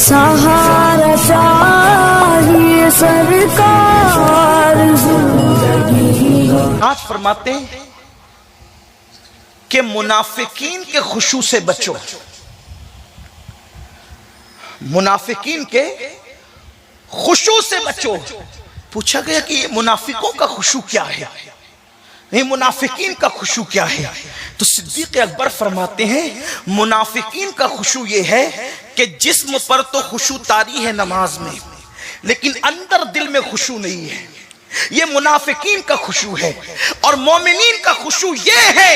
सहारा चाहिए सरकार जिंदगी। आज फरमाते हैं कि मुनाफिकीन के खुशू से बचो, मुनाफिकीन के खुशू से बचो। पूछा गया कि ये मुनाफिकों का खुशू क्या है, ये मुनाफिकीन का खुशू क्या है? तो सिद्दीक अकबर फरमाते हैं मुनाफिकीन का खुशू ये है कि जिस्म पर तो खुशू तारी है नमाज में, लेकिन अंदर दिल में खुशू नहीं है। ये मुनाफिकीन का खुशू है। और मोमिनीन का खुशू ये है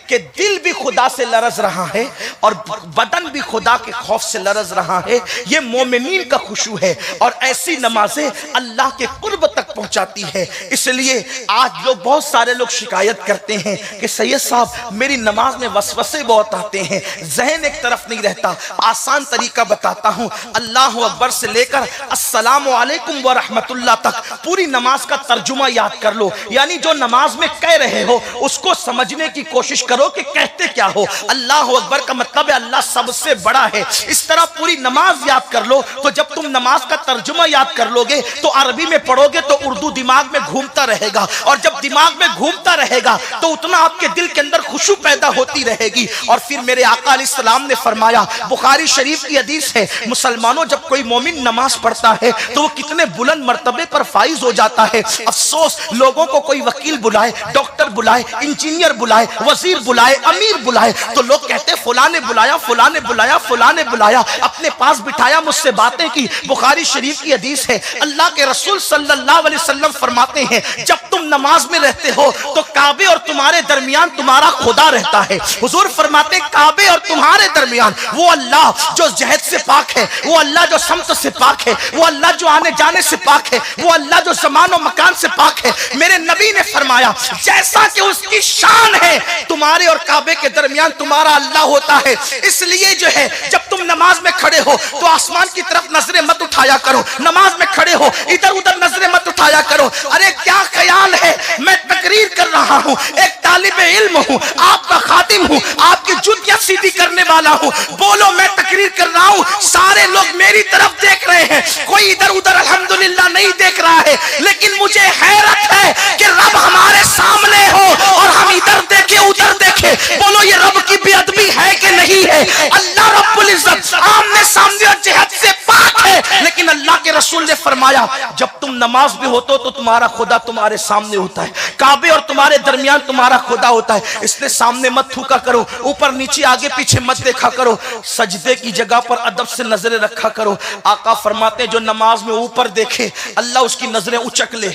कि दिल भी खुदा से लरज रहा है और बदन भी खुदा के खौफ से लरज रहा है। ये मोमिनीन का खुशू है। और ऐसी नमाजें अल्लाह के कुर्ब तक पहुंचाती है। इसलिए आज लोग, बहुत सारे लोग शिकायत करते हैं कि सैयद साहब मेरी नमाज में वसवसे बहुत आते हैं, जहन एक तरफ नहीं रहता। आसान तरीका बताता हूं, अल्लाह अकबर से लेकर अस्सलामु अलैकुम व रहमतुल्लाह तक पूरी नमाज का तर्जुमा याद कर लो। यानी जो नमाज में कह रहे हो उसको समझने की कोशिश करो कि कहते क्या हो। अल्लाह अकबर का मतलब है अल्लाह सबसे बड़ा है। इस तरह पूरी नमाज याद कर लो। तो जब तुम नमाज का तर्जुमा याद कर लोगे तो अरबी में पढ़ोगे तो उर्दू दिमाग में घूमता रहेगा, और जब दिमाग में घूमता रहेगा तो उतना आपके दिल के अंदर खुशू पैदा होती रहेगी। और फिर मेरे आका अलैहिस्सलाम ने फरमाया, बुखारी शरीफ की हदीस है, मुसलमानों जब कोई मोमिन नमाज पढ़ता है तो वो कितने बुलंद मर्तबे पर फाइज हो जाता है। अफसोस लोगों को कोई वकील बुलाए, डॉक्टर बुलाए, इंजीनियर बुलाए, वजीर बुलाए, अमीर बुलाए तो लोग कहते फुला ने बुलाया, फुला ने बुलाया, फुला ने बुलाया, अपने पास बिठाया, मुझसे बातें की। बुखारी शरीफ की हदीस है, अल्लाह के रसूल सल्लल्लाहु अलैहि वसल्लम फरमाते हैं जब तुम नमाज में रहते हो तो काबे और तुम्हारे दरमियान तुम्हारा खुदा रहता है। हुजूर फरमाते हैं काबे और तुम्हारे दरमियान वो अल्लाह जो जहद से पाक है, वो अल्लाह जो समत से पाक है, वो अल्लाह जो आने जाने से पाक है, वो अल्लाह जो ज़मान और मकान से पाक है। मेरे नबी ने फरमाया जैसा कि उसकी शान है तुम्हारे और काबे के दरमियान तुम्हारा अल्लाह होता है। इसलिए जो है जब तुम नमाज में खड़े हो तो आसमान की तरफ नजरें मत उठाया करो। नमाज में खड़े हो इधर उधर नजरें मत उठाया करो। अरे क्या ख्याल है, मैं तकरीर कर रहा हूँ, एक तालिब इल्म हूँ, आपका खातिम हूँ, आपकी जुतियां सीधी करने वाला हूँ। बोलो मैं तकरीर कर रहा हूँ, सारे लोग मेरी तरफ देख रहे हैं, कोई इधर उधर अल्हम्दुलिल्लाह नहीं देख रहा है। लेकिन मुझे हैरत है कि रब हमारे सामने हो और हम इधर देखे उधर देखे। बोलो ये रब की बेअदबी है कि नहीं है? अल्लाह रब्बुल इज्जत आमने सामने और जिहद से पाक है। लेकिन अल्लाह के रसूल ने फरमाया जब तुम नमाज में होते हो तो तुम्हारा खुदा तुम्हारे सामने होता है, काबे और तुम्हारे दरमियान तुम्हारा खुदा होता है। इसलिए सामने मत थूका करो, ऊपर नीचे आगे पीछे मत देखा करो, सजदे की जगह पर अदब से नजरें रखा करो। आका फरमाते जो नमाज में ऊपर देखे अल्लाह उसकी नजरें उचक ले,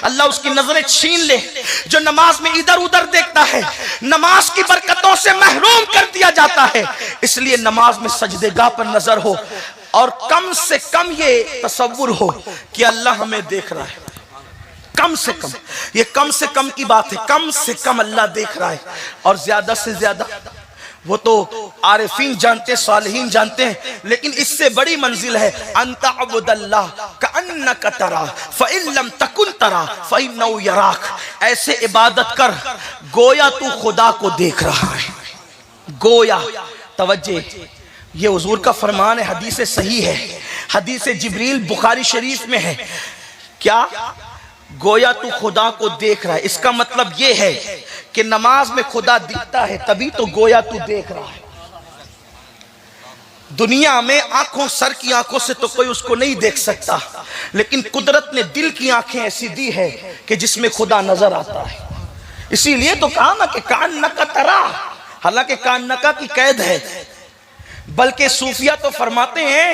अल्लाह उसकी नजरें छीन ले। जो नमाज में इधर उधर देखता है नमाज की बरकतों से महरूम कर दिया जाता है। इसलिए नमाज में सजदेगाह पर नजर हो और कम से कम ये तसव्वुर हो कि अल्लाह हमें देख रहा है। कम से कम, ये कम से कम की बात है, कम से कम अल्लाह देख रहा है। और ज्यादा से ज्यादा वो तो आरिफीन जानते, सालिहीन जानते हैं, लेकिन इससे बड़ी मंजिल है अंता अब्दुल्लाह कअन्नका तरा फ़इन लम तकुन तरा फ़इन्नहु यराक। ऐसे इबादत कर गोया तू खुदा को देख रहा है। गोया, तवज्जे, ये हुजूर का फरमान है, हदीस सही है, हदीस जिब्रील बुखारी शरीफ में है। क्या? गोया तू खुदा को देख रहा है। इसका मतलब यह है कि नमाज में खुदा दिखता है तभी तो गोया तू देख रहा है। दुनिया में आंखों, सर की आंखों से तो कोई उसको नहीं देख सकता, लेकिन कुदरत ने दिल की आंखें ऐसी दी है कि जिसमें खुदा नजर आता है। इसीलिए तो कहा ना कि कान नका तरा, हालांकि कान नका की कैद है, बल्कि सूफिया तो फरमाते हैं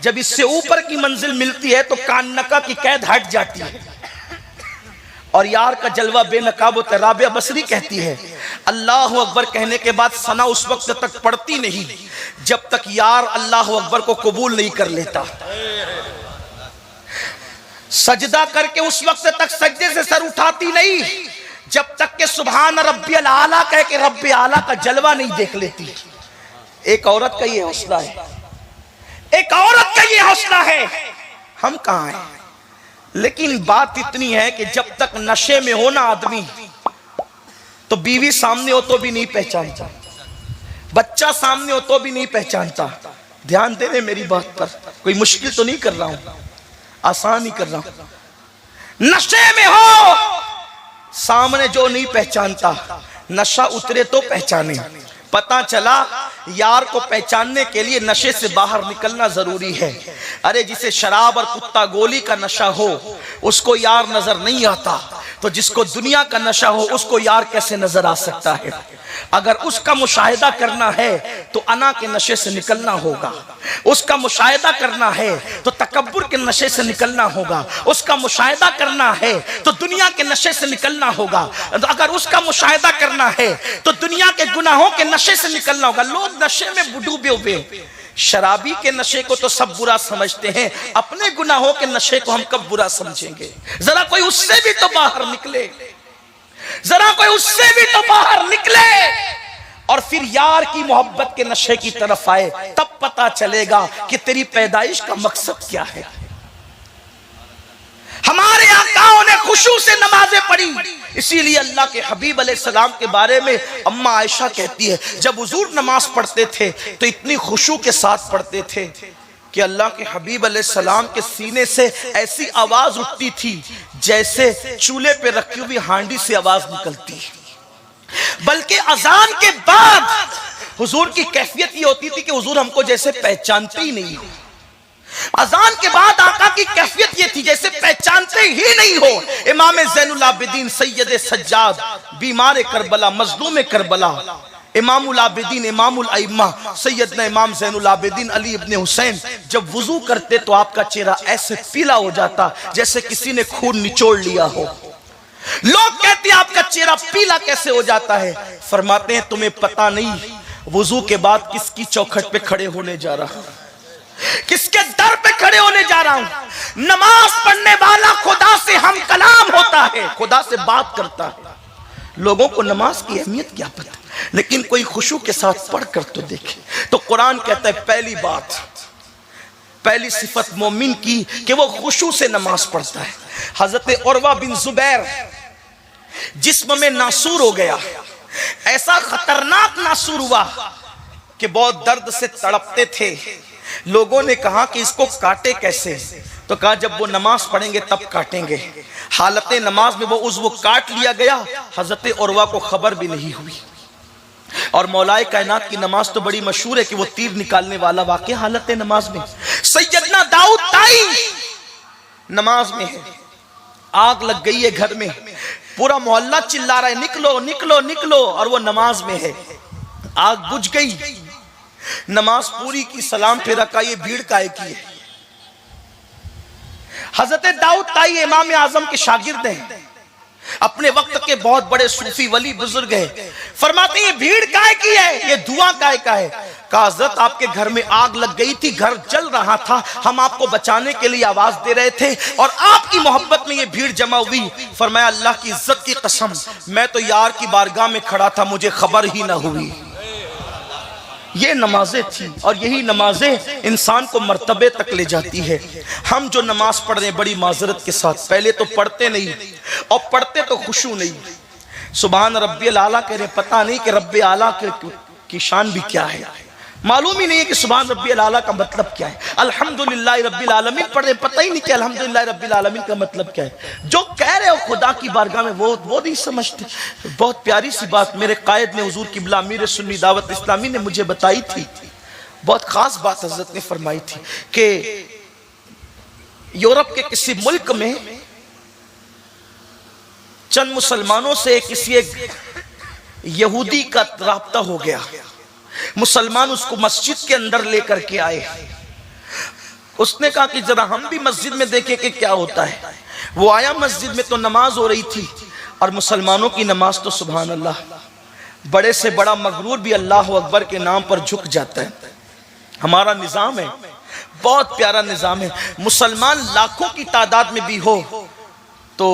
जब इससे ऊपर की मंजिल मिलती है तो कान नका की कैद हट जाती है और यार का जलवा बेनकाब होता है। राबिया बसरी कहती है अल्लाह अकबर कहने के बाद सना उस वक्त तक पड़ती नहीं जब तक यार अल्लाह अकबर को कबूल नहीं कर लेता। सजदा करके उस वक्त तक सजदे से सर उठाती नहीं जब तक के सुभान रब्बियल आला कह के रब्बे आला का जलवा नहीं देख लेती। एक औरत का ये हौसला है, एक औरत का ये हौसला है। हम कहाँ हैं? लेकिन बात इतनी है कि जब तक नशे में हो ना आदमी तो बीवी सामने हो तो भी नहीं पहचानता, बच्चा सामने हो तो भी नहीं पहचानता, ध्यान दे रहे मेरी बात पर, कोई मुश्किल तो नहीं कर रहा हूं, आसान ही कर रहा हूं। नशे में हो, सामने जो नहीं पहचानता, नशा उतरे तो पहचाने। पता चला यार को पहचानने के लिए नशे से बाहर निकलना जरूरी है। अरे जिसे शराब और कुत्ता गोली का नशा हो उसको यार नजर नहीं आता, तो जिसको दुनिया का नशा हो उसको यार कैसे नजर आ सकता है? अगर उसका मुशाहिदा करना है तो अना के नशे से निकलना होगा, उसका मुशाहिदा करना है तो तकब्बुर के नशे से निकलना होगा, उसका मुशाहिदा करना है तो दुनिया के नशे से निकलना होगा, अगर उसका मुशाहिदा करना है तो दुनिया के गुनाहों के नशे से निकलना होगा। लोग नशे में डूबे हुए, शराबी के नशे को तो सब बुरा समझते हैं, अपने गुनाहों के नशे को हम कब बुरा समझेंगे? जरा कोई उससे भी तो बाहर निकले, जरा कोई उससे भी तो बाहर निकले और फिर यार की मोहब्बत के नशे की तरफ आए, तब पता चलेगा कि तेरी पैदाइश का मकसद क्या है। हमारे आकाओं ने खुशू से नमाजें पढ़ी, इसीलिए अल्लाह के हबीब अलैहिस्सलाम के बारे में अम्मा आयशा कहती है जब हुजूर नमाज पढ़ते थे तो इतनी खुशू के साथ पढ़ते थे कि अल्लाह के हबीब अलैहिस्सलाम के सीने से ऐसी आवाज उठती थी जैसे चूल्हे पे रखी हुई हांडी से आवाज निकलती है। बल्कि अजान के बाद हुजूर की कैफियत ये होती थी कि हुजूर हमको जैसे पहचानते ही नहीं हो। अजान के बाद आका की कैफियत ये थी जैसे पहचानते ही नहीं हो। इमाम ज़ैनुल आबिदीन सैयद सज्जाद बीमार करबला मजलूम करबला इमामुल आबिदीन इमामुल अइम्मा सैयदना इमाम ज़ैनुल आबिदीन अली इब्ने हुसैन जब वुजू करते तो आपका चेहरा ऐसे पीला हो जाता जैसे किसी ने खून निचोड़ लिया हो। लोग कहते हैं आपका चेहरा पीला कैसे हो जाता है? फरमाते हैं तुम्हें पता नहीं वुजू के बाद किसकी चौखट पे खड़े होने जा रहा हूं, किसके दर पे खड़े होने जा रहा हूं। नमाज पढ़ने वाला खुदा से हम कलाम होता है, खुदा से बात करता है। लोगों को नमाज की अहमियत क्या पता, लेकिन कोई खुशू के साथ पढ़ कर तो देखे। तो कुरान कहता है पहली बात, पहली सिफत मोमिन की कि वो खुशू से नमाज पढ़ता है। हजरत उर्वा बिन जुबैर जिस्म में नासूर हो गया, ऐसा खतरनाक नासूर हुआ कि बहुत दर्द से तड़पते थे। लोगों ने कहा कि इसको काटे कैसे, तो कहा जब वो नमाज पढ़ेंगे तब काटेंगे। हालत नमाज में वो उज़्व काट लिया गया, हजरत उर्वा को खबर भी नहीं हुई। और मौलाए कायनात की नमाज तो बड़ी मशहूर है कि वो तीर निकालने वाला वाक़या हालत नमाज में। सैयदना दाऊद ताई नमाज में है, आग लग गई है घर में, पूरा मोहल्ला चिल्ला रहा है निकलो निकलो निकलो, और वो नमाज में है। आग बुझ गई, नमाज पूरी की, सलाम फेरा का, ये भीड़ काहे की है? हजरत दाऊद ताई इमाम आजम के शागिर्द हैं, अपने वक्त के बहुत बड़े सूफी वली बुजुर्ग हैं। फरमाते हैं ये भीड़ काहे की है, ये धुआं काहे का है? कहा हजरत आपके घर में आग लग गई थी, घर जल रहा था, हम आपको बचाने के लिए आवाज दे रहे थे और आपकी मोहब्बत में ये भीड़ जमा हुई। फरमाया अल्लाह की इज्जत की कसम मैं तो यार की बारगाह में खड़ा था, मुझे खबर ही ना हुई। ये नमाजें थी और यही नमाजें इंसान को मर्तबे तक ले जाती है। हम जो नमाज पढ़ रहे हैं बड़ी माजरत के साथ, पहले तो पढ़ते नहीं और पढ़ते तो खुशू नहीं। सुभान रब्बियल आला कह रहे, पता नहीं कि रब्बे आला की शान भी क्या है, मालूम ही नहीं है कि सुभान रब्बियल आला का मतलब क्या है। अल्हम्दुलिल्लाह रब्बिल आलमीन पढ़ रहे, पता ही नहीं कि अल्हम्दुलिल्लाह रब्बिल आलमीन का मतलब क्या है। जो कह रहे हो खुदा की बारगाह में वो नहीं समझते। बहुत प्यारी सी बात मेरे कायद ने हुजूर किबला अमीर सुन्नी दावत इस्लामी ने मुझे बताई थी, बहुत खास बात हजरत ने फरमाई थी कि यूरोप के किसी मुल्क में चंद मुसलमानों से किसी एक यहूदी का राब्ता हो गया। मुसलमान उसको मस्जिद के अंदर लेकर के आए। उसने कहा कि जरा हम भी मस्जिद में देखें कि क्या होता है। वो आया मस्जिद में तो नमाज हो रही थी और मुसलमानों की नमाज तो सुभान अल्लाह, बड़े से बड़ा मगरूर भी अल्लाह अकबर के नाम पर झुक जाता है। हमारा निजाम है, बहुत प्यारा निजाम है। मुसलमान लाखों की तादाद में भी हो तो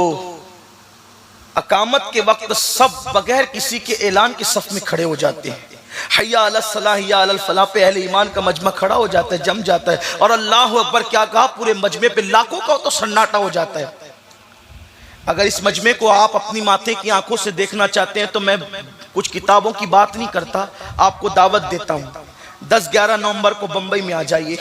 अकामत के वक्त सब बगैर किसी के ऐलान के सफ में खड़े हो जाते हैं। हय्या अला सलाह हय्या अल फलाह पे अहले ईमान का मजमा खड़ा हो जाता है, जम जाता है। और अल्लाह अकबर क्या कहा, पूरे मजमे पे लाखों का तो सन्नाटा हो जाता है। अगर इस मजमे को आप अपनी माथे की आंखों से देखना चाहते हैं तो मैं कुछ किताबों की बात नहीं करता, आपको दावत देता हूँ। 10-11 नवंबर को बंबई में आ जाइए,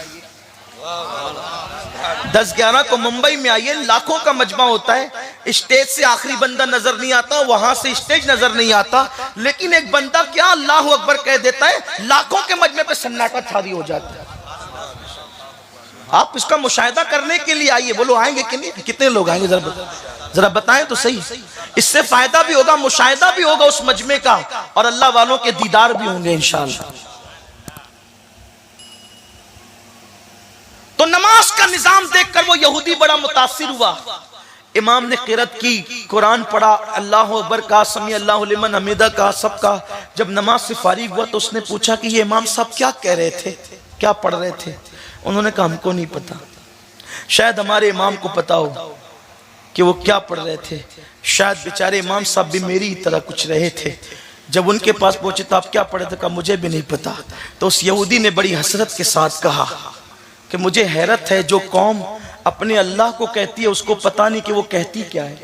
10-11 को मुंबई में आइए। लाखों का मजमा होता है, स्टेज से आखिरी बंदा नजर नहीं आता, वहां से स्टेज नजर नहीं आता, लेकिन एक बंदा क्या अल्लाह अकबर कह देता है, लाखों के मजमे पे सन्नाटा छारी हो जाता है। आप इसका मुशाहिदा करने के लिए आइए। बोलो आएंगे कि नहीं? कितने लोग आएंगे जरा बताएं तो सही। इससे फायदा भी होगा, मुशाहिदा भी होगा उस मजमे का, और अल्लाह वालों के दीदार भी होंगे इंशाअल्लाह। तो नमाज का निजाम देखकर वो यहूदी बड़ा मुतासिर हुआ। इमाम ने क़िरात की, कुरान पढ़ा, अल्लाह अकबर का, समी अल्लाहु लिमन हमीदा का, सबका। जब नमाज से फारिग हुआ तो उसने पूछा कि ये इमाम साहब क्या कह रहे थे, क्या पढ़ रहे थे? उन्होंने कहा हमको नहीं पता, शायद हमारे इमाम को पता हो कि वो क्या पढ़ रहे थे। शायद बेचारे इमाम साहब भी मेरी तरह कुछ रहे थे। जब उनके पास पहुंचे तो आप क्या पढ़े थे? कहा मुझे भी नहीं पता। तो उस यहूदी ने बड़ी हसरत के साथ कहा कि मुझे हैरत है, जो कौम अपने अल्लाह को कहती है उसको पता नहीं कि वो कहती क्या है।